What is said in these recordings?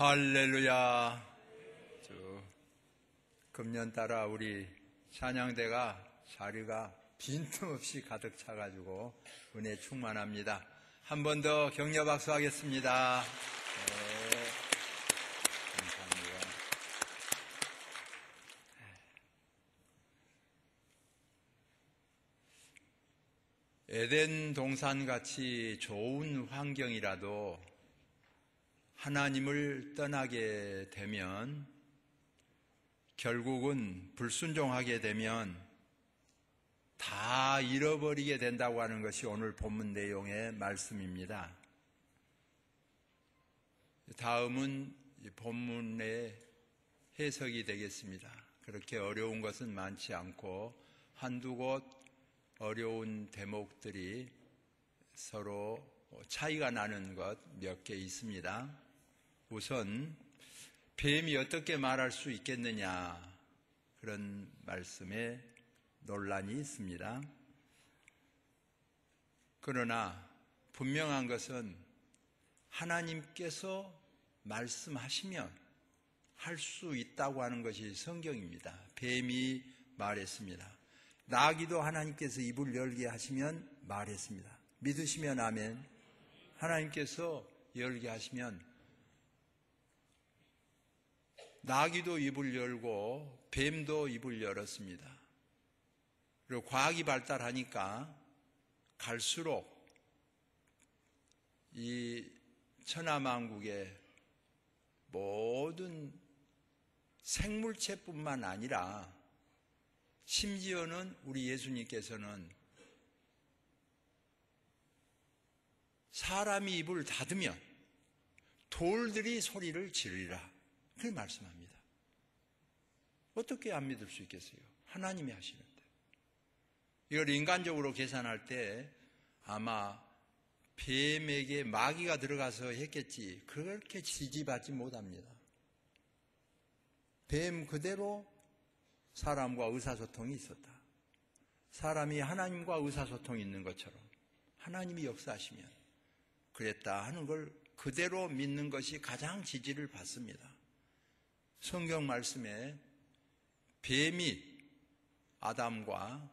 할렐루야. 금년 따라 우리 찬양대가 자리가 빈틈없이 가득 차가지고 은혜 충만합니다. 한 번 더 격려 박수 하겠습니다. 네, 감사합니다. 에덴 동산같이 좋은 환경이라도 하나님을 떠나게 되면, 결국은 불순종하게 되면 다 잃어버리게 된다고 하는 것이 오늘 본문 내용의 말씀입니다. 다음은 본문의 해석이 되겠습니다. 그렇게 어려운 것은 많지 않고 한두 곳 어려운 대목들이 서로 차이가 나는 것 몇 개 있습니다. 우선 뱀이 어떻게 말할 수 있겠느냐, 그런 말씀에 논란이 있습니다. 그러나 분명한 것은 하나님께서 말씀하시면 할 수 있다고 하는 것이 성경입니다. 뱀이 말했습니다. 나귀도 하나님께서 입을 열게 하시면 말했습니다. 믿으시면 아멘. 하나님께서 열게 하시면 나귀도 입을 열고 뱀도 입을 열었습니다. 그리고 과학이 발달하니까 갈수록 이 천하만국의 모든 생물체뿐만 아니라 심지어는 우리 예수님께서는 사람이 입을 닫으면 돌들이 소리를 지르리라, 그렇게 말씀합니다. 어떻게 안 믿을 수 있겠어요? 하나님이 하시는데. 이걸 인간적으로 계산할 때 아마 뱀에게 마귀가 들어가서 했겠지, 그렇게 지지받지 못합니다. 뱀 그대로 사람과 의사소통이 있었다. 사람이 하나님과 의사소통이 있는 것처럼 하나님이 역사하시면 그랬다 하는 걸 그대로 믿는 것이 가장 지지를 받습니다. 성경 말씀에 뱀이 아담과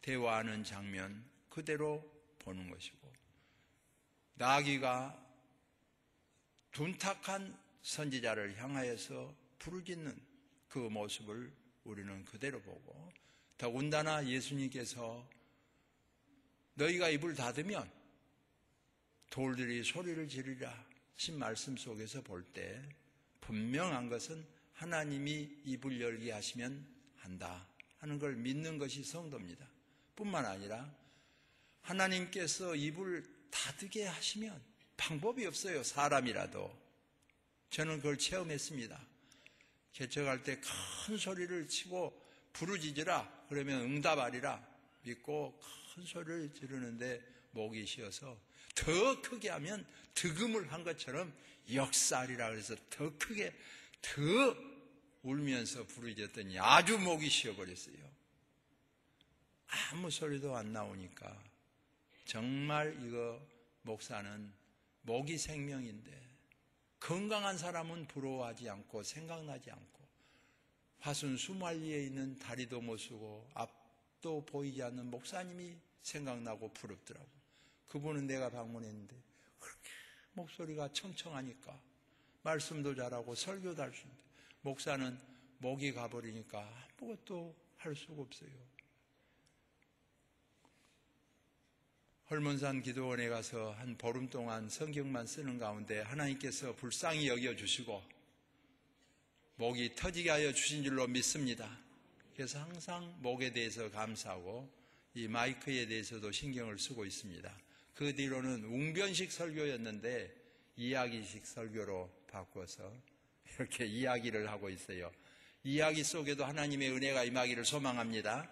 대화하는 장면 그대로 보는 것이고, 나귀가 둔탁한 선지자를 향하여서 부르짖는 그 모습을 우리는 그대로 보고, 더군다나 예수님께서 너희가 입을 닫으면 돌들이 소리를 지르리라 하신 말씀 속에서 볼 때 분명한 것은 하나님이 입을 열게 하시면 한다 하는 걸 믿는 것이 성도입니다. 뿐만 아니라 하나님께서 입을 닫게 하시면 방법이 없어요. 사람이라도. 저는 그걸 체험했습니다. 개척할 때 큰 소리를 치고 부르짖으라 그러면 응답하리라 믿고 큰 소리를 지르는데 목이 쉬어서 더 크게 하면 득음을 한 것처럼 역사하리라 그래서 더 크게 더 울면서 부르짖었더니 아주 목이 쉬어버렸어요. 아무 소리도 안 나오니까 정말 이거 목사는 목이 생명인데, 건강한 사람은 부러워하지 않고 생각나지 않고 화순 수말리에 있는 다리도 못 쓰고 앞도 보이지 않는 목사님이 생각나고 부럽더라고. 그분은 내가 방문했는데 그렇게 목소리가 청청하니까 말씀도 잘하고 설교도 할 수 있는데, 목사는 목이 가버리니까 아무것도 할 수가 없어요. 헐문산 기도원에 가서 한 보름 동안 성경만 쓰는 가운데 하나님께서 불쌍히 여겨주시고 목이 터지게 하여 주신 줄로 믿습니다. 그래서 항상 목에 대해서 감사하고 이 마이크에 대해서도 신경을 쓰고 있습니다. 그 뒤로는 웅변식 설교였는데 이야기식 설교로 바꿔서 이렇게 이야기를 하고 있어요. 이야기 속에도 하나님의 은혜가 임하기를 소망합니다.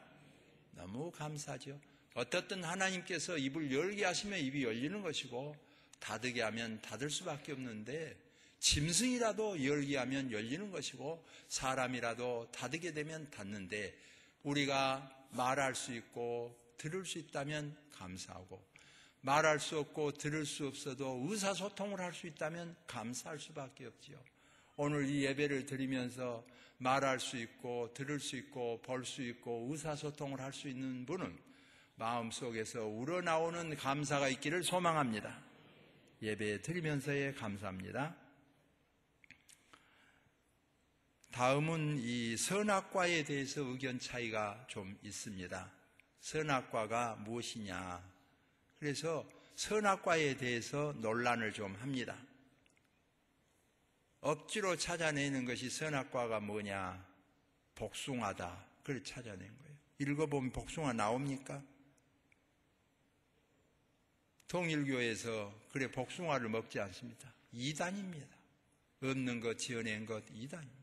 너무 감사하죠. 어떻든 하나님께서 입을 열게 하시면 입이 열리는 것이고 닫게 하면 닫을 수밖에 없는데, 짐승이라도 열게 하면 열리는 것이고 사람이라도 닫게 되면 닫는데, 우리가 말할 수 있고 들을 수 있다면 감사하고, 말할 수 없고 들을 수 없어도 의사소통을 할 수 있다면 감사할 수밖에 없지요. 오늘 이 예배를 드리면서 말할 수 있고 들을 수 있고 볼 수 있고 의사소통을 할 수 있는 분은 마음속에서 우러나오는 감사가 있기를 소망합니다. 예배 드리면서의 감사합니다. 다음은 이 선악과에 대해서 의견 차이가 좀 있습니다. 선악과가 무엇이냐. 그래서 선악과에 대해서 논란을 좀 합니다. 억지로 찾아내는 것이 선악과가 뭐냐? 복숭아다. 그걸 찾아낸 거예요. 읽어보면 복숭아 나옵니까? 통일교에서 그래 복숭아를 먹지 않습니다. 이단입니다. 없는 것 지어낸 것 이단입니다.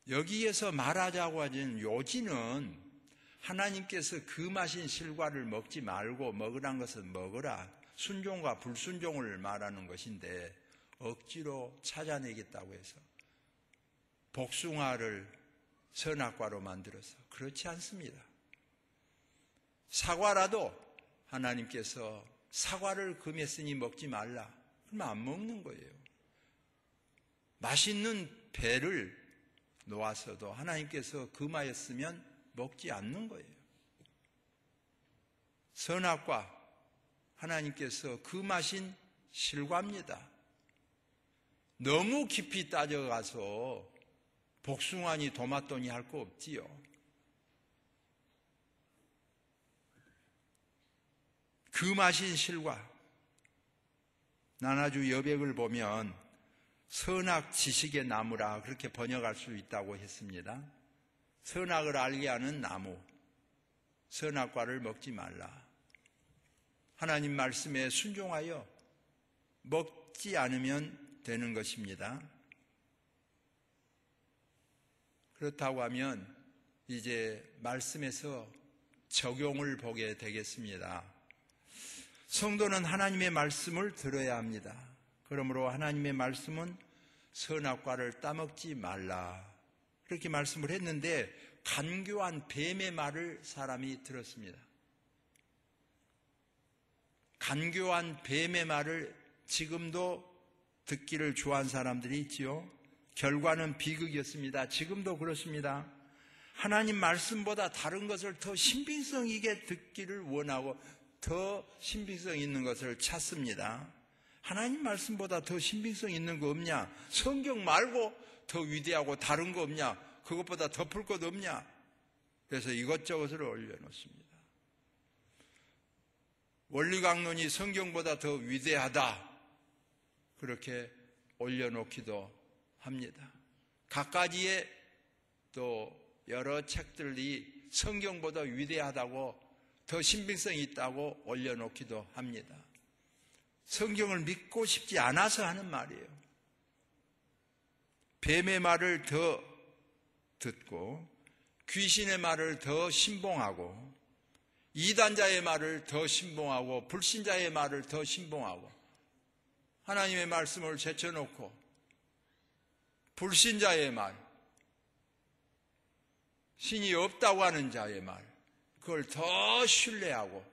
여기에서 말하자고 하는 요지는 하나님께서 금하신 실과를 먹지 말고 먹으란 것은 먹으라. 순종과 불순종을 말하는 것인데 억지로 찾아내겠다고 해서 복숭아를 선악과로 만들어서 그렇지 않습니다. 사과라도 하나님께서 사과를 금했으니 먹지 말라. 그러면 안 먹는 거예요. 맛있는 배를 놓았어도 하나님께서 금하였으면 먹지 않는 거예요. 선악과 하나님께서 금하신 실과입니다. 너무 깊이 따져가서 복숭아니 도마또니 할 거 없지요. 금하신 실과. 나나주 여백을 보면 선악 지식의 나무라 그렇게 번역할 수 있다고 했습니다. 선악을 알게 하는 나무, 선악과를 먹지 말라. 하나님 말씀에 순종하여 먹지 않으면 되는 것입니다. 그렇다고 하면 이제 말씀에서 적용을 보게 되겠습니다. 성도는 하나님의 말씀을 들어야 합니다. 그러므로 하나님의 말씀은 선악과를 따먹지 말라. 그렇게 말씀을 했는데 간교한 뱀의 말을 사람이 들었습니다. 간교한 뱀의 말을 지금도 듣기를 좋아하는 사람들이 있지요. 결과는 비극이었습니다. 지금도 그렇습니다. 하나님 말씀보다 다른 것을 더 신빙성 있게 듣기를 원하고 더 신빙성 있는 것을 찾습니다. 하나님 말씀보다 더 신빙성 있는 거 없냐? 성경 말고 더 위대하고 다른 거 없냐? 그것보다 덮을 것 없냐? 그래서 이것저것을 올려놓습니다. 원리강론이 성경보다 더 위대하다. 그렇게 올려놓기도 합니다. 갖가지의 또 여러 책들이 성경보다 위대하다고 더 신빙성이 있다고 올려놓기도 합니다. 성경을 믿고 싶지 않아서 하는 말이에요. 뱀의 말을 더 듣고 귀신의 말을 더 신봉하고 이단자의 말을 더 신봉하고 불신자의 말을 더 신봉하고 하나님의 말씀을 제쳐놓고 불신자의 말, 신이 없다고 하는 자의 말, 그걸 더 신뢰하고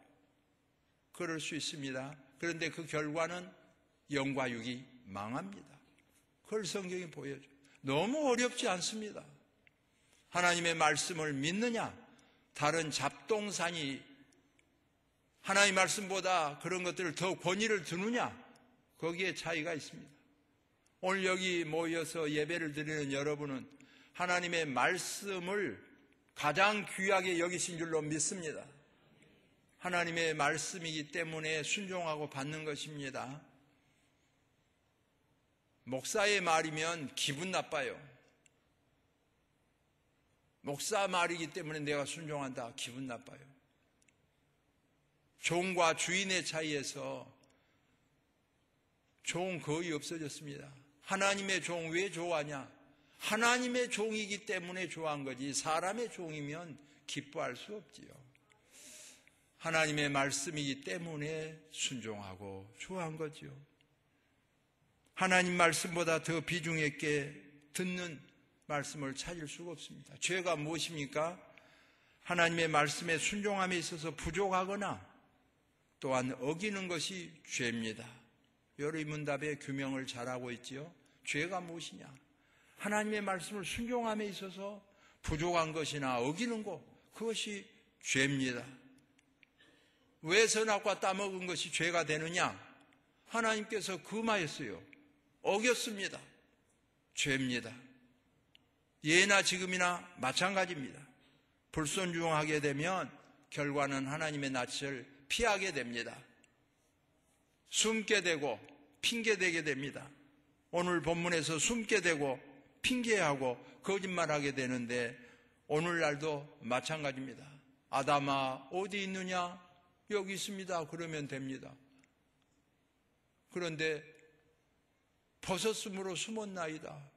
그럴 수 있습니다. 그런데 그 결과는 영과 육이 망합니다. 그걸 성경이 보여줘요. 너무 어렵지 않습니다. 하나님의 말씀을 믿느냐, 다른 잡동사니 하나님의 말씀보다 그런 것들을 더 권위를 두느냐, 거기에 차이가 있습니다. 오늘 여기 모여서 예배를 드리는 여러분은 하나님의 말씀을 가장 귀하게 여기신 줄로 믿습니다. 하나님의 말씀이기 때문에 순종하고 받는 것입니다. 목사의 말이면 기분 나빠요. 목사 말이기 때문에 내가 순종한다. 기분 나빠요. 종과 주인의 차이에서 종 거의 없어졌습니다. 하나님의 종 왜 좋아하냐? 하나님의 종이기 때문에 좋아한 거지 사람의 종이면 기뻐할 수 없지요. 하나님의 말씀이기 때문에 순종하고 좋아한 거지요. 하나님 말씀보다 더 비중 있게 듣는 말씀을 찾을 수가 없습니다. 죄가 무엇입니까? 하나님의 말씀에 순종함에 있어서 부족하거나 또한 어기는 것이 죄입니다. 요리문답의 규명을 잘하고 있지요. 죄가 무엇이냐? 하나님의 말씀을 순종함에 있어서 부족한 것이나 어기는 것, 그것이 죄입니다. 왜 선악과 따먹은 것이 죄가 되느냐? 하나님께서 금하였어요. 어겼습니다. 죄입니다. 예나 지금이나 마찬가지입니다. 불순종하게 되면 결과는 하나님의 낯을 피하게 됩니다. 숨게 되고 핑계대게 됩니다. 오늘 본문에서 숨게 되고 핑계하고 거짓말하게 되는데 오늘날도 마찬가지입니다. 아담아 어디 있느냐? 여기 있습니다. 그러면 됩니다. 그런데 벗었으므로 숨었나이다.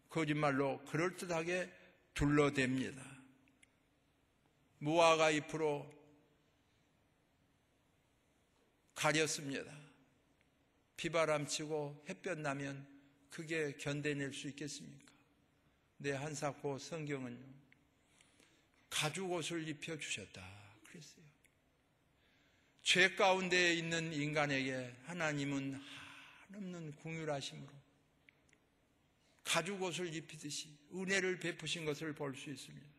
거짓말로 그럴듯하게 둘러댑니다. 무화과 잎으로 가렸습니다. 비바람 치고 햇볕 나면 그게 견뎌낼 수 있겠습니까? 내 한사코 성경은요, 가죽옷을 입혀주셨다 그랬어요. 죄 가운데 있는 인간에게 하나님은 한없는 긍휼하심으로 가죽옷을 입히듯이 은혜를 베푸신 것을 볼 수 있습니다.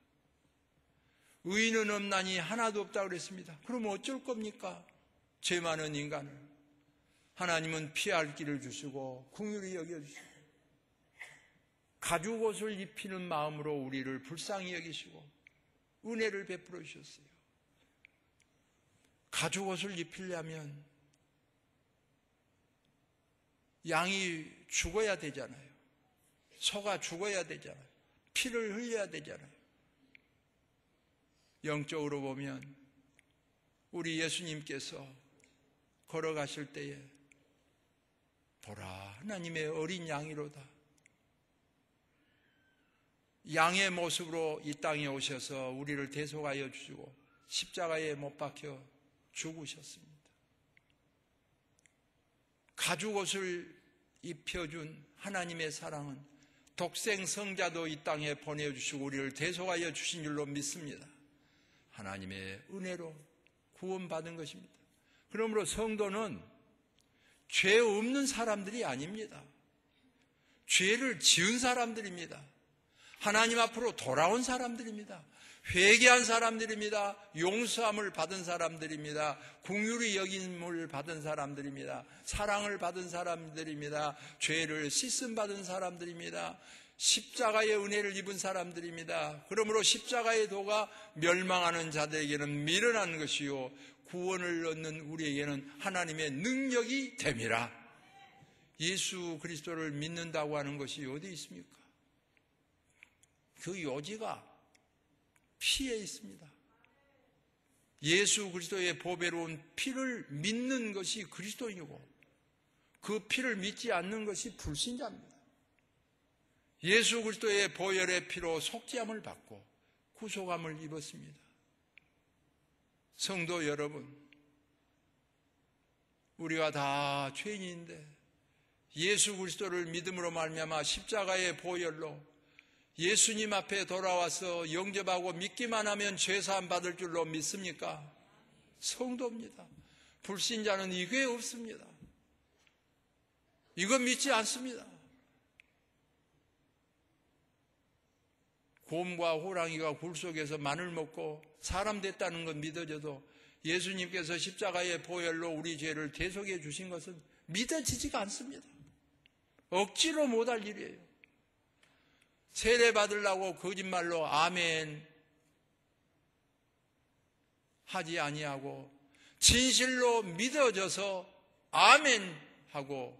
의인은 없나니 하나도 없다고 그랬습니다. 그럼 어쩔 겁니까? 죄 많은 인간을 하나님은 피할 길을 주시고 긍휼히 여겨주시고 가죽옷을 입히는 마음으로 우리를 불쌍히 여기시고 은혜를 베풀어 주셨어요. 가죽옷을 입히려면 양이 죽어야 되잖아요. 소가 죽어야 되잖아요. 피를 흘려야 되잖아요. 영적으로 보면 우리 예수님께서 걸어가실 때에 보라 하나님의 어린 양이로다. 양의 모습으로 이 땅에 오셔서 우리를 대속하여 주시고 십자가에 못 박혀 죽으셨습니다. 가죽옷을 입혀준 하나님의 사랑은 독생 성자도 이 땅에 보내주시고 우리를 대속하여 주신 줄로 믿습니다. 하나님의 은혜로 구원받은 것입니다. 그러므로 성도는 죄 없는 사람들이 아닙니다. 죄를 지은 사람들입니다. 하나님 앞으로 돌아온 사람들입니다. 회개한 사람들입니다. 용서함을 받은 사람들입니다. 긍휼히 여김을 받은 사람들입니다. 사랑을 받은 사람들입니다. 죄를 씻음 받은 사람들입니다. 십자가의 은혜를 입은 사람들입니다. 그러므로 십자가의 도가 멸망하는 자들에게는 미련한 것이요 구원을 얻는 우리에게는 하나님의 능력이 됨이라. 예수 그리스도를 믿는다고 하는 것이 어디 있습니까? 그 요지가 피에 있습니다. 예수 그리스도의 보배로운 피를 믿는 것이 그리스도인이고 그 피를 믿지 않는 것이 불신자입니다. 예수 그리스도의 보혈의 피로 속죄함을 받고 구속함을 입었습니다. 성도 여러분, 우리가 다 죄인인데 예수 그리스도를 믿음으로 말미암아 십자가의 보혈로 예수님 앞에 돌아와서 영접하고 믿기만 하면 죄사함 받을 줄로 믿습니까? 성도입니다. 불신자는 이게 없습니다. 이거 믿지 않습니다. 곰과 호랑이가 굴 속에서 마늘 먹고 사람 됐다는 건 믿어져도 예수님께서 십자가의 보혈로 우리 죄를 대속해 주신 것은 믿어지지가 않습니다. 억지로 못할 일이에요. 세례 받으려고 거짓말로 아멘 하지 아니하고 진실로 믿어져서 아멘 하고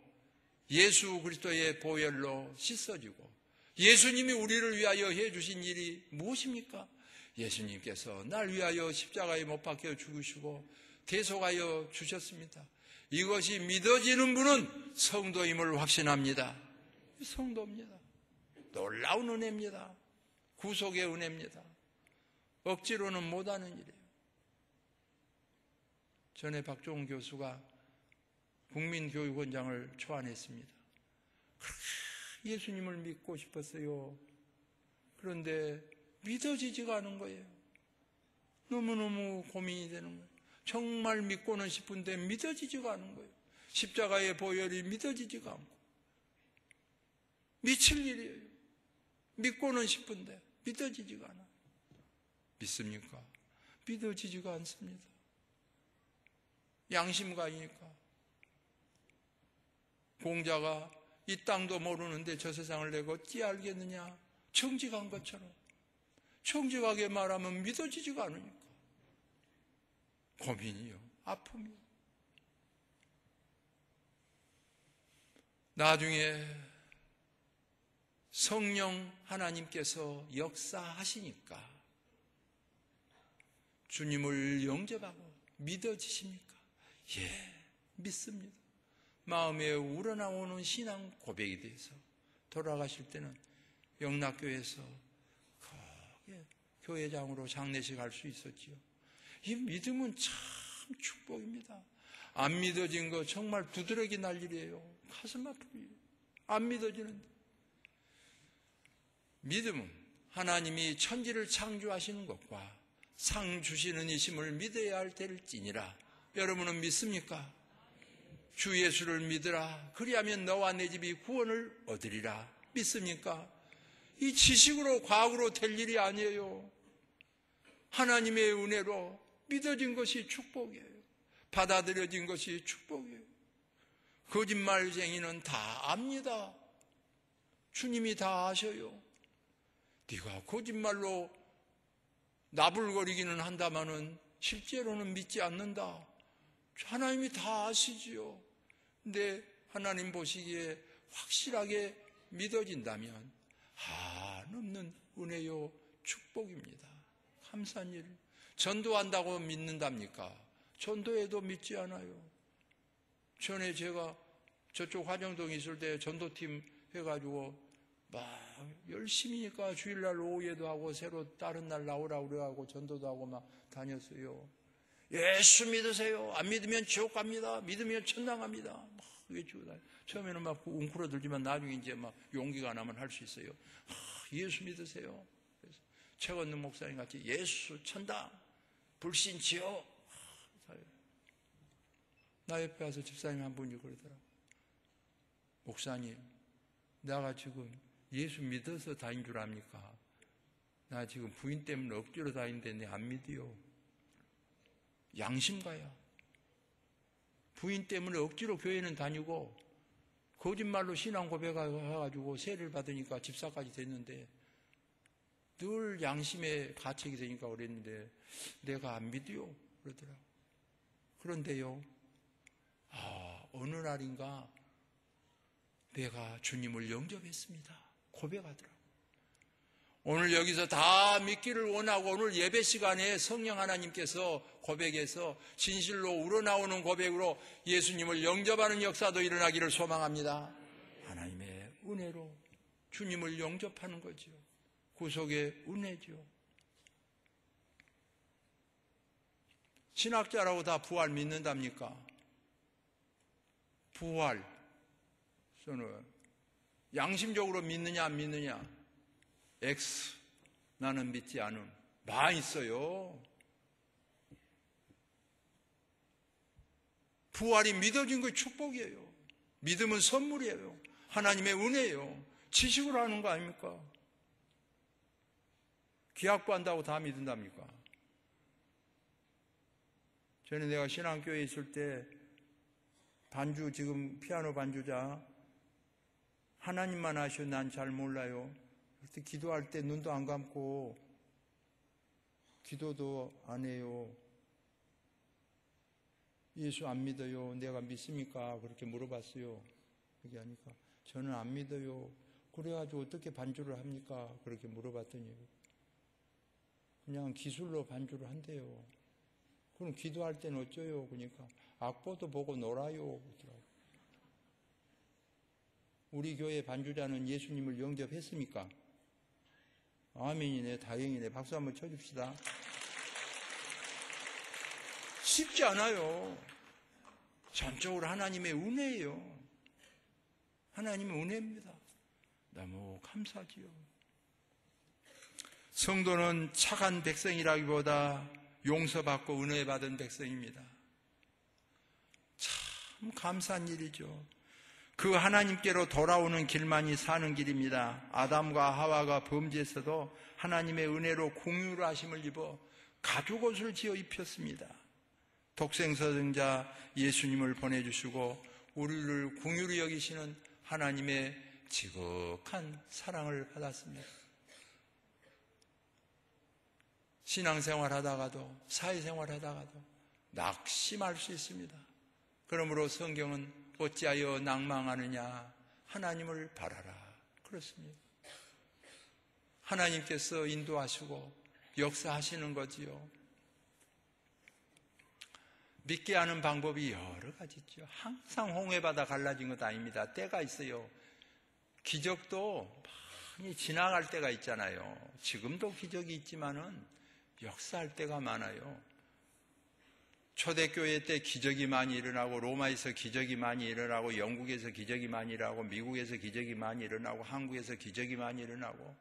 예수 그리스도의 보혈로 씻어지고 예수님이 우리를 위하여 해주신 일이 무엇입니까? 예수님께서 날 위하여 십자가에 못 박혀 죽으시고 대속하여 주셨습니다. 이것이 믿어지는 분은 성도임을 확신합니다. 성도입니다. 놀라운 은혜입니다. 구속의 은혜입니다. 억지로는 못하는 일이에요. 전에 박종훈 교수가 국민교육원장을 초안했습니다. 예수님을 믿고 싶었어요. 그런데 믿어지지가 않은 거예요. 너무너무 고민이 되는 거예요. 정말 믿고는 싶은데 믿어지지가 않은 거예요. 십자가의 보혈이 믿어지지가 않고 미칠 일이에요. 믿고는 싶은데 믿어지지가 않아요. 믿습니까? 믿어지지가 않습니다. 양심가이니까. 공자가 이 땅도 모르는데 저 세상을 내가 어찌 알겠느냐, 정직한 것처럼. 정직하게 말하면 믿어지지가 않으니까 고민이요, 아픔이요. 나중에 성령 하나님께서 역사하시니까 주님을 영접하고 믿어지십니까? 예, 믿습니다. 마음에 우러나오는 신앙 고백에 대해서 돌아가실 때는 영락교회에서 교회장으로 장례식 할 수 있었지요. 이 믿음은 참 축복입니다. 안 믿어진 거 정말 두드러기 날 일이에요. 가슴 아프기. 안 믿어지는데. 믿음은 하나님이 천지를 창조하시는 것과 상 주시는 이심을 믿어야 할 때일지니라. 여러분은 믿습니까? 주 예수를 믿으라. 그리하면 너와 내 집이 구원을 얻으리라. 믿습니까? 이 지식으로 과학으로 될 일이 아니에요. 하나님의 은혜로 믿어진 것이 축복이에요. 받아들여진 것이 축복이에요. 거짓말쟁이는 다 압니다. 주님이 다 아셔요. 네가 거짓말로 나불거리기는 한다마는 실제로는 믿지 않는다. 하나님이 다 아시지요. 근데 하나님 보시기에 확실하게 믿어진다면 한없는 은혜요 축복입니다. 감사한 일. 전도한다고 믿는답니까? 전도해도 믿지 않아요. 전에 제가 저쪽 화정동에 있을 때 전도팀 해가지고 막 열심히니까 주일날 오후에도 하고 새로 다른 날 나오라고 그래가지고 전도도 하고 막 다녔어요. 예수 믿으세요. 안 믿으면 지옥 갑니다. 믿으면 천당 갑니다. 막 외치고 다녀요. 처음에는 막 웅크러들지만 나중에 이제 막 용기가 나면 할 수 있어요. 예수 믿으세요. 그래서 최건능 목사님 같이 예수 천당, 불신 지옥. 나 옆에 와서 집사님 한 분이 그러더라고. 목사님, 내가 지금 예수 믿어서 다닌 줄 압니까? 나 지금 부인 때문에 억지로 다니는데 안 믿어요. 양심가야. 부인 때문에 억지로 교회는 다니고 거짓말로 신앙 고백해가지고 세를 받으니까 집사까지 됐는데 늘 양심의 가책이 되니까 그랬는데 내가 안 믿어요. 그러더라고. 그런데요, 어느 날인가 내가 주님을 영접했습니다. 고백하더라고. 오늘 여기서 다 믿기를 원하고 오늘 예배 시간에 성령 하나님께서 고백해서 진실로 우러나오는 고백으로 예수님을 영접하는 역사도 일어나기를 소망합니다. 하나님의 은혜로 주님을 영접하는 거죠. 구속의 은혜죠. 신학자라고 다 부활 믿는답니까? 부활 저는 양심적으로 믿느냐 안 믿느냐? X. 나는 믿지 않음. 많이 있어요. 부활이 믿어진 거 축복이에요. 믿음은 선물이에요. 하나님의 은혜예요. 지식으로 하는 거 아닙니까? 기약부 한다고 다 믿는답니까? 전에 내가 신앙교회에 있을 때 반주, 지금 피아노 반주자 하나님만 아셔. 난 잘 몰라요. 그때 기도할 때 눈도 안 감고 기도도 안 해요. 예수 안 믿어요. 내가 믿습니까? 그렇게 물어봤어요. 그게 하니까 저는 안 믿어요. 그래가지고 어떻게 반주를 합니까? 그렇게 물어봤더니 그냥 기술로 반주를 한대요. 그럼 기도할 때는 어쩌요? 그러니까 악보도 보고 놀아요. 그러더라고요. 우리 교회 반주자는 예수님을 영접했습니까? 아멘이네. 다행이네. 박수 한번 쳐줍시다. 쉽지 않아요. 전적으로 하나님의 은혜예요. 하나님의 은혜입니다. 너무 감사지요. 성도는 착한 백성이라기보다 용서받고 은혜 받은 백성입니다. 참 참 감사한 일이죠. 그 하나님께로 돌아오는 길만이 사는 길입니다. 아담과 하와가 범죄에서도 하나님의 은혜로 긍휼하심을 입어 가죽옷을 지어 입혔습니다. 독생서정자 예수님을 보내주시고 우리를 긍휼히 여기시는 하나님의 지극한 사랑을 받았습니다. 신앙생활 하다가도 사회생활 하다가도 낙심할 수 있습니다. 그러므로 성경은 어찌하여 낭망하느냐, 하나님을 바라라 그렇습니다. 하나님께서 인도하시고 역사하시는 거지요. 믿게 하는 방법이 여러 가지 있죠. 항상 홍해바다 갈라진 것 아닙니다. 때가 있어요. 기적도 많이 지나갈 때가 있잖아요. 지금도 기적이 있지만은 역사할 때가 많아요. 초대교회 때 기적이 많이 일어나고, 로마에서 기적이 많이 일어나고, 영국에서 기적이 많이 일어나고, 미국에서 기적이 많이 일어나고, 한국에서 기적이 많이 일어나고,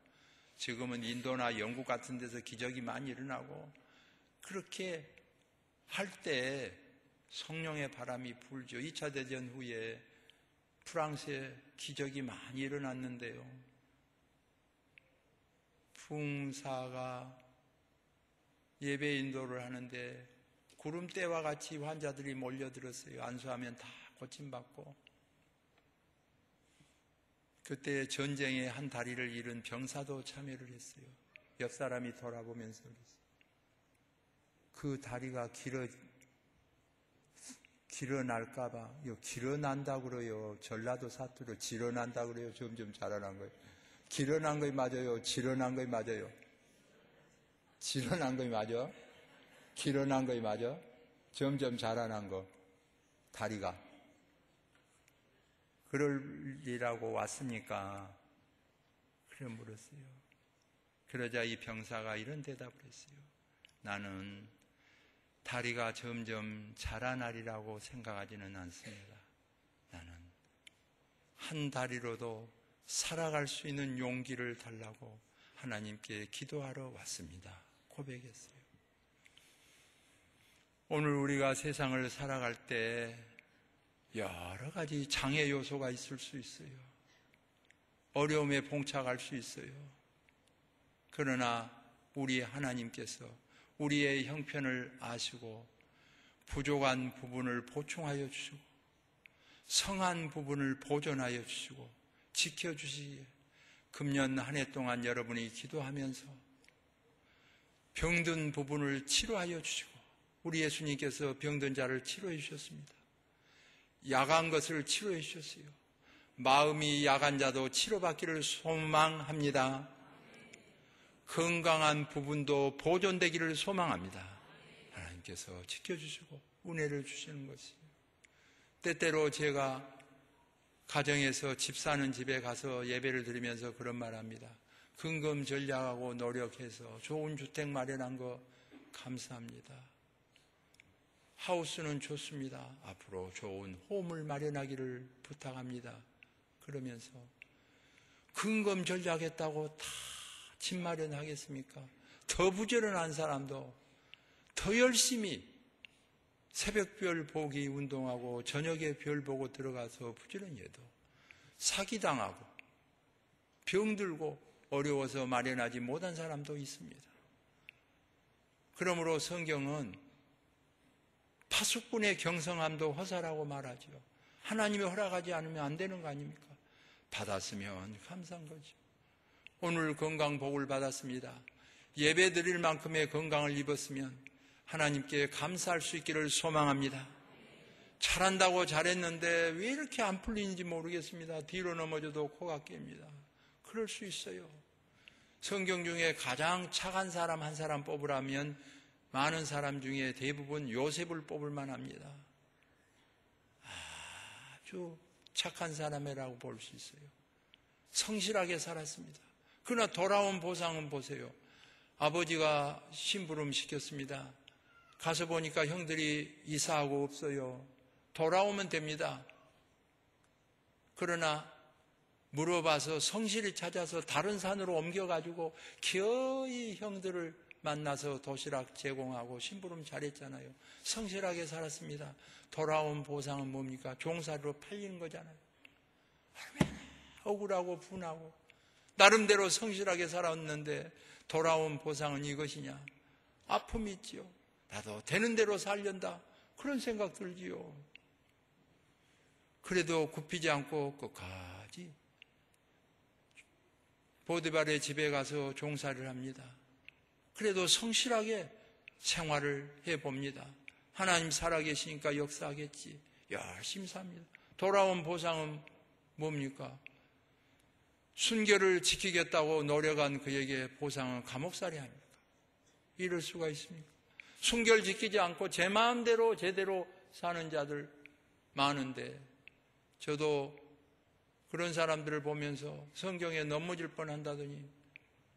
지금은 인도나 영국 같은 데서 기적이 많이 일어나고, 그렇게 할 때 성령의 바람이 불죠. 2차 대전 후에 프랑스에 기적이 많이 일어났는데요. 풍사가 예배 인도를 하는데 구름대와 같이 환자들이 몰려들었어요. 안수하면 다 고침받고. 그때 전쟁의 한 다리를 잃은 병사도 참여를 했어요. 옆 사람이 돌아보면서 그랬어요. 그 다리가 길어날까봐, 길어난다고 그래요. 전라도 사투리로 질어난다고 그래요. 점점 자라난 거예요. 길어난 거이 맞아요? 질어난 거이 맞아요? 질어난 거이 맞아? 길어난 거이 맞아? 점점 자라난 거, 다리가. 그럴리라고 왔으니까 그래 물었어요. 그러자 이 병사가 이런 대답을 했어요. 나는 다리가 점점 자라나리라고 생각하지는 않습니다. 나는 한 다리로도 살아갈 수 있는 용기를 달라고 하나님께 기도하러 왔습니다. 고백했어요. 오늘 우리가 세상을 살아갈 때 여러 가지 장애 요소가 있을 수 있어요. 어려움에 봉착할 수 있어요. 그러나 우리 하나님께서 우리의 형편을 아시고 부족한 부분을 보충하여 주시고 성한 부분을 보존하여 주시고 지켜주시기에 금년 한 해 동안 여러분이 기도하면서 병든 부분을 치료하여 주시고 우리 예수님께서 병든 자를 치료해 주셨습니다. 약한 것을 치료해 주셨어요. 마음이 약한 자도 치료받기를 소망합니다. 건강한 부분도 보존되기를 소망합니다. 하나님께서 지켜주시고 은혜를 주시는 것이에요. 때때로 제가 가정에서 집 사는 집에 가서 예배를 드리면서 그런 말 합니다. 근검 전략하고 노력해서 좋은 주택 마련한 거 감사합니다. 하우스는 좋습니다. 앞으로 좋은 홈을 마련하기를 부탁합니다. 그러면서 근검 전략했다고 다 집 마련하겠습니까? 더 부지런한 사람도 더 열심히 새벽별 보기 운동하고 저녁에 별 보고 들어가서 부지런히 해도 사기당하고 병들고 어려워서 마련하지 못한 사람도 있습니다. 그러므로 성경은 파수꾼의 경성함도 허사라고 말하죠. 하나님이 허락하지 않으면 안 되는 거 아닙니까? 받았으면 감사한 거죠. 오늘 건강 복을 받았습니다. 예배 드릴 만큼의 건강을 입었으면 하나님께 감사할 수 있기를 소망합니다. 잘한다고 잘했는데 왜 이렇게 안 풀리는지 모르겠습니다. 뒤로 넘어져도 코가 깹니다. 그럴 수 있어요. 성경 중에 가장 착한 사람 한 사람 뽑으라면 많은 사람 중에 대부분 요셉을 뽑을 만합니다. 아주 착한 사람이라고 볼 수 있어요. 성실하게 살았습니다. 그러나 돌아온 보상은 보세요. 아버지가 심부름 시켰습니다. 가서 보니까 형들이 이사하고 없어요. 돌아오면 됩니다. 그러나 물어봐서 성실히 찾아서 다른 산으로 옮겨가지고 기어이 형들을 만나서 도시락 제공하고 심부름 잘했잖아요. 성실하게 살았습니다. 돌아온 보상은 뭡니까? 종살이로 팔리는 거잖아요. 얼마나 억울하고 분하고 나름대로 성실하게 살았는데 돌아온 보상은 이것이냐? 아픔이 있지요. 나도 되는 대로 살련다. 그런 생각 들지요. 그래도 굽히지 않고 끝까지 보디발의 집에 가서 종살이를 합니다. 그래도 성실하게 생활을 해봅니다. 하나님 살아계시니까 역사하겠지. 열심히 삽니다. 돌아온 보상은 뭡니까? 순결을 지키겠다고 노력한 그에게 보상은 감옥살이 합니까? 이럴 수가 있습니까? 순결 지키지 않고 제 마음대로 제대로 사는 자들 많은데 저도 그런 사람들을 보면서 성경에 넘어질 뻔한다더니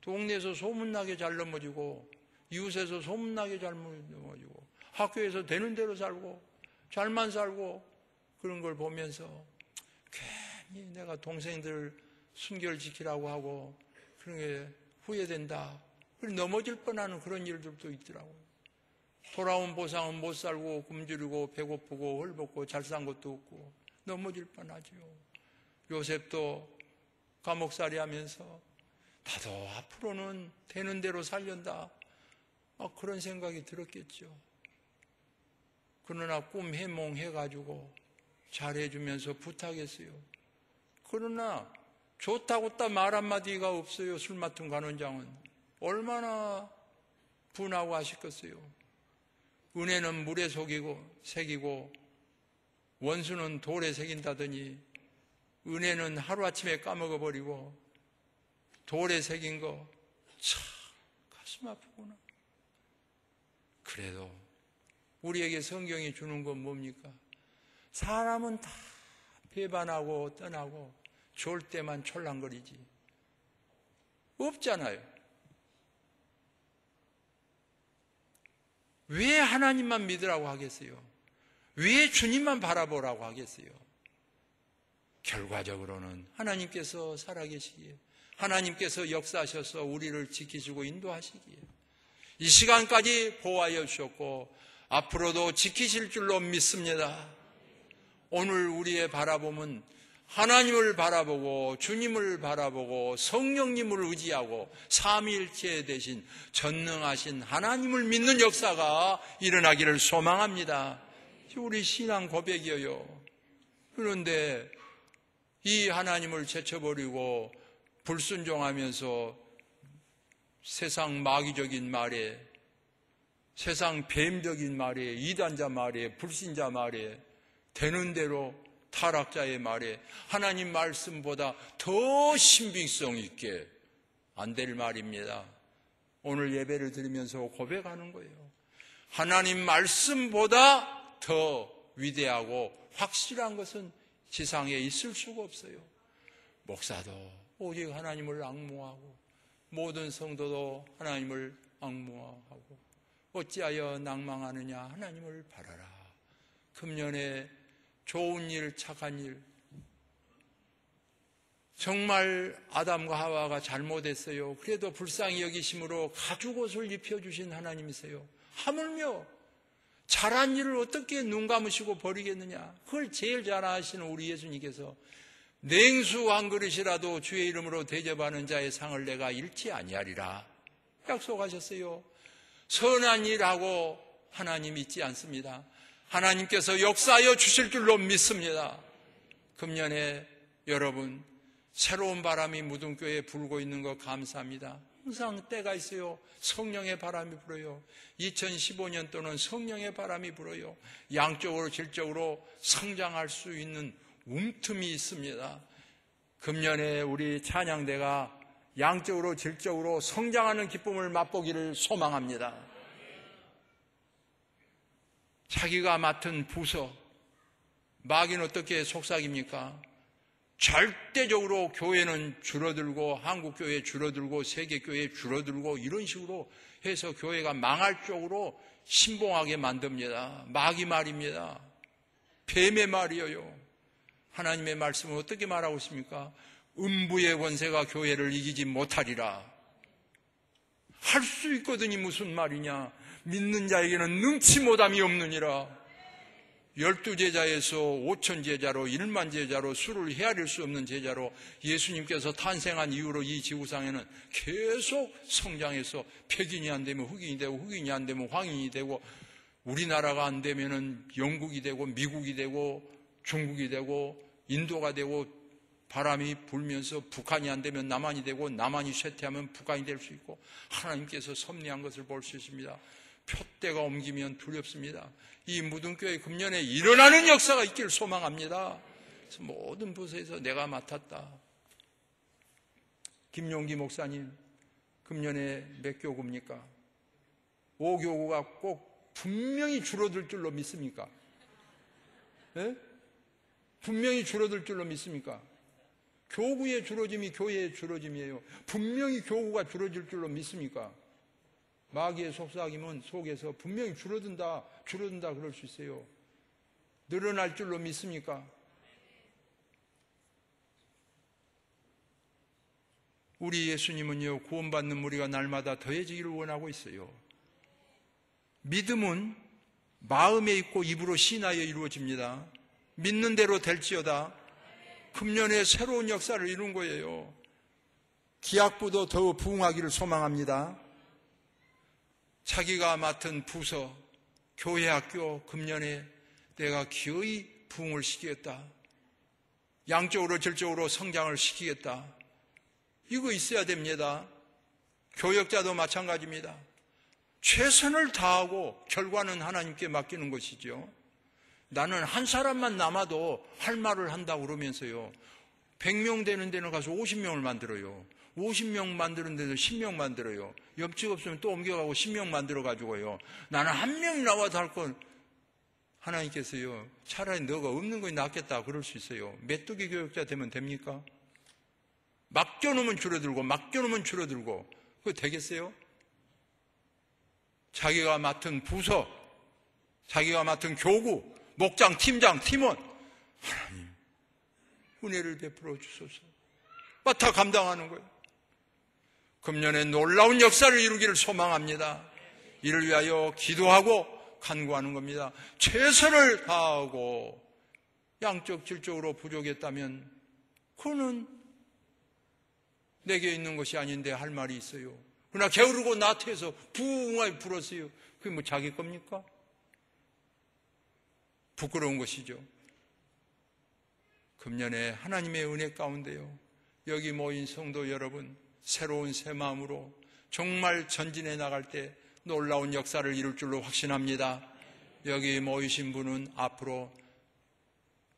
동네에서 소문나게 잘 넘어지고 이웃에서 소문나게 잘 넘어지고 학교에서 되는 대로 살고 잘만 살고 그런 걸 보면서 괜히 내가 동생들 순결 지키라고 하고 그런 게 후회된다. 넘어질 뻔하는 그런 일들도 있더라고요. 돌아온 보상은 못 살고 굶주리고 배고프고 헐벗고 잘 산 것도 없고 넘어질 뻔하지요. 요셉도 감옥살이 하면서 나도 앞으로는 되는 대로 살련다. 그런 생각이 들었겠죠. 그러나 꿈 해몽해가지고 잘해주면서 부탁했어요. 그러나 좋다고 딱 말 한마디가 없어요. 술 맡은 관원장은. 얼마나 분하고 하셨겠어요. 은혜는 물에 새기고 원수는 돌에 새긴다더니 은혜는 하루아침에 까먹어버리고 돌에 새긴 거 참 가슴 아프구나. 그래도 우리에게 성경이 주는 건 뭡니까? 사람은 다 배반하고 떠나고 좋을 때만 촐랑거리지. 없잖아요. 왜 하나님만 믿으라고 하겠어요? 왜 주님만 바라보라고 하겠어요? 결과적으로는 하나님께서 살아계시기에 하나님께서 역사하셔서 우리를 지키시고 인도하시기에 이 시간까지 보호하여 주셨고 앞으로도 지키실 줄로 믿습니다. 오늘 우리의 바라봄은 하나님을 바라보고 주님을 바라보고 성령님을 의지하고 삼위일체 되신 전능하신 하나님을 믿는 역사가 일어나기를 소망합니다. 우리 신앙 고백이에요. 그런데 이 하나님을 제쳐버리고 불순종하면서 세상 마귀적인 말에, 세상 뱀적인 말에, 이단자 말에, 불신자 말에, 되는 대로 타락자의 말에 하나님 말씀보다 더 신빙성 있게 안 될 말입니다. 오늘 예배를 드리면서 고백하는 거예요. 하나님 말씀보다 더 위대하고 확실한 것은 지상에 있을 수가 없어요. 목사도 오직 하나님을 앙모하고 모든 성도도 하나님을 앙모하고 어찌하여 낭망하느냐? 하나님을 바라라. 금년에 좋은 일, 착한 일, 정말 아담과 하와가 잘못했어요. 그래도 불쌍히 여기심으로 가죽옷을 입혀주신 하나님이세요. 하물며 잘한 일을 어떻게 눈 감으시고 버리겠느냐? 그걸 제일 잘 아시는 우리 예수님께서 냉수 한 그릇이라도 주의 이름으로 대접하는 자의 상을 내가 잃지 아니하리라 약속하셨어요. 선한 일하고 하나님 잊지 않습니다. 하나님께서 역사하여 주실 줄로 믿습니다. 금년에 여러분 새로운 바람이 무등교에 불고 있는 것 감사합니다. 항상 때가 있어요. 성령의 바람이 불어요. 2015년도는 성령의 바람이 불어요. 양적으로 질적으로 성장할 수 있는 움틈이 있습니다. 금년에 우리 찬양대가 양적으로 질적으로 성장하는 기쁨을 맛보기를 소망합니다. 자기가 맡은 부서, 마귀는 어떻게 속삭입니까? 절대적으로 교회는 줄어들고 한국교회 줄어들고 세계교회 줄어들고 이런 식으로 해서 교회가 망할 쪽으로 신봉하게 만듭니다. 마귀 말입니다. 뱀의 말이에요. 하나님의 말씀은 어떻게 말하고 있습니까? 음부의 권세가 교회를 이기지 못하리라. 할 수 있거든이 무슨 말이냐. 믿는 자에게는 능치 못함이 없느니라. 12제자에서 5천 제자로 1만 제자로 수를 헤아릴 수 없는 제자로 예수님께서 탄생한 이후로 이 지구상에는 계속 성장해서 백인이 안 되면 흑인이 되고 흑인이 안 되면 황인이 되고 우리나라가 안 되면은 영국이 되고 미국이 되고 중국이 되고 인도가 되고 바람이 불면서 북한이 안 되면 남한이 되고 남한이 쇠퇴하면 북한이 될 수 있고 하나님께서 섭리한 것을 볼 수 있습니다. 표대가 옮기면 두렵습니다. 이 무등교회 금년에 일어나는 역사가 있기를 소망합니다. 그래서 모든 부서에서 내가 맡았다. 김용기 목사님, 금년에 몇 교구입니까? 5교구가 꼭 분명히 줄어들 줄로 믿습니까? 예? 분명히 줄어들 줄로 믿습니까? 교구의 줄어짐이 교회의 줄어짐이에요. 분명히 교구가 줄어들 줄로 믿습니까? 마귀의 속삭임은 속에서 분명히 줄어든다 그럴 수 있어요. 늘어날 줄로 믿습니까? 우리 예수님은요, 구원받는 우리가 날마다 더해지기를 원하고 있어요. 믿음은 마음에 있고 입으로 신하여 이루어집니다. 믿는 대로 될지어다. 금년에 새로운 역사를 이룬 거예요. 기약부도 더 부흥하기를 소망합니다. 자기가 맡은 부서, 교회 학교 금년에 내가 기어이 부흥을 시키겠다. 양적으로 질적으로 성장을 시키겠다. 이거 있어야 됩니다. 교역자도 마찬가지입니다. 최선을 다하고 결과는 하나님께 맡기는 것이죠. 나는 한 사람만 남아도 할 말을 한다고 그러면서요, 100명 되는 데는 가서 50명을 만들어요. 50명 만드는 데서 10명 만들어요. 옆집 없으면 또 옮겨가고 10명 만들어가지고요, 나는 한 명이 나와도 할 건, 하나님께서요, 차라리 너가 없는 것이 낫겠다 그럴 수 있어요. 메뚜기 교역자 되면 됩니까? 맡겨놓으면 줄어들고 맡겨놓으면 줄어들고 그거 되겠어요? 자기가 맡은 부서, 자기가 맡은 교구, 목장, 팀장, 팀원, 하나님 은혜를 베풀어 주소서. 맡아 감당하는 거예요. 금년에 놀라운 역사를 이루기를 소망합니다. 이를 위하여 기도하고 간구하는 겁니다. 최선을 다하고 양적 질적으로 부족했다면 그거는 내게 있는 것이 아닌데 할 말이 있어요. 그러나 게으르고 나태해서 부흥하게 불었어요. 그게 뭐 자기 겁니까? 부끄러운 것이죠. 금년에 하나님의 은혜 가운데요, 여기 모인 성도 여러분, 새로운 새 마음으로 정말 전진해 나갈 때 놀라운 역사를 이룰 줄로 확신합니다. 여기 모이신 분은 앞으로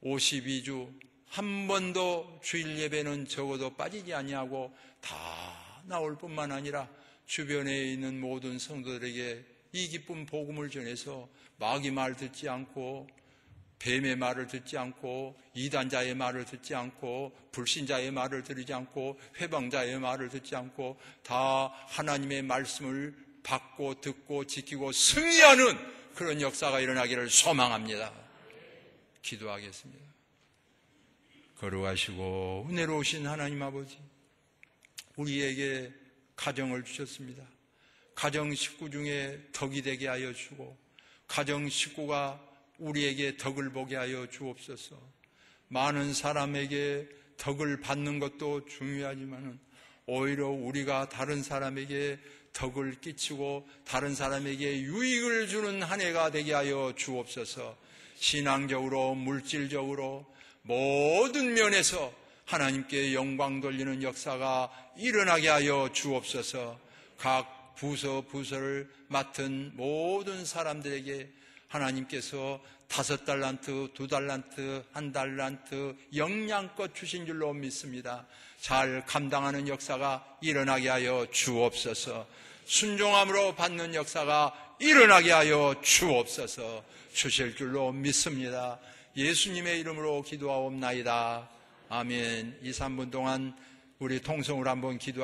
52주 한 번도 주일 예배는 적어도 빠지지 아니하고 다 나올 뿐만 아니라 주변에 있는 모든 성도들에게 이 기쁜 복음을 전해서 마귀 말 듣지 않고 뱀의 말을 듣지 않고 이단자의 말을 듣지 않고 불신자의 말을 들으지 않고 회방자의 말을 듣지 않고 다 하나님의 말씀을 받고 듣고 지키고 승리하는 그런 역사가 일어나기를 소망합니다. 기도하겠습니다. 거룩하시고 은혜로우신 하나님 아버지, 우리에게 가정을 주셨습니다. 가정 식구 중에 덕이 되게 하여 주고 가정 식구가 우리에게 덕을 보게 하여 주옵소서. 많은 사람에게 덕을 받는 것도 중요하지만 오히려 우리가 다른 사람에게 덕을 끼치고 다른 사람에게 유익을 주는 한 해가 되게 하여 주옵소서. 신앙적으로 물질적으로 모든 면에서 하나님께 영광 돌리는 역사가 일어나게 하여 주옵소서. 각 부서를 맡은 모든 사람들에게 하나님께서 5달란트, 2달란트, 1달란트 영양껏 주신 줄로 믿습니다. 잘 감당하는 역사가 일어나게 하여 주옵소서. 순종함으로 받는 역사가 일어나게 하여 주옵소서. 주실 줄로 믿습니다. 예수님의 이름으로 기도하옵나이다. 아멘. 2, 3분 동안 우리 통성으로 한번 기도하겠습니다.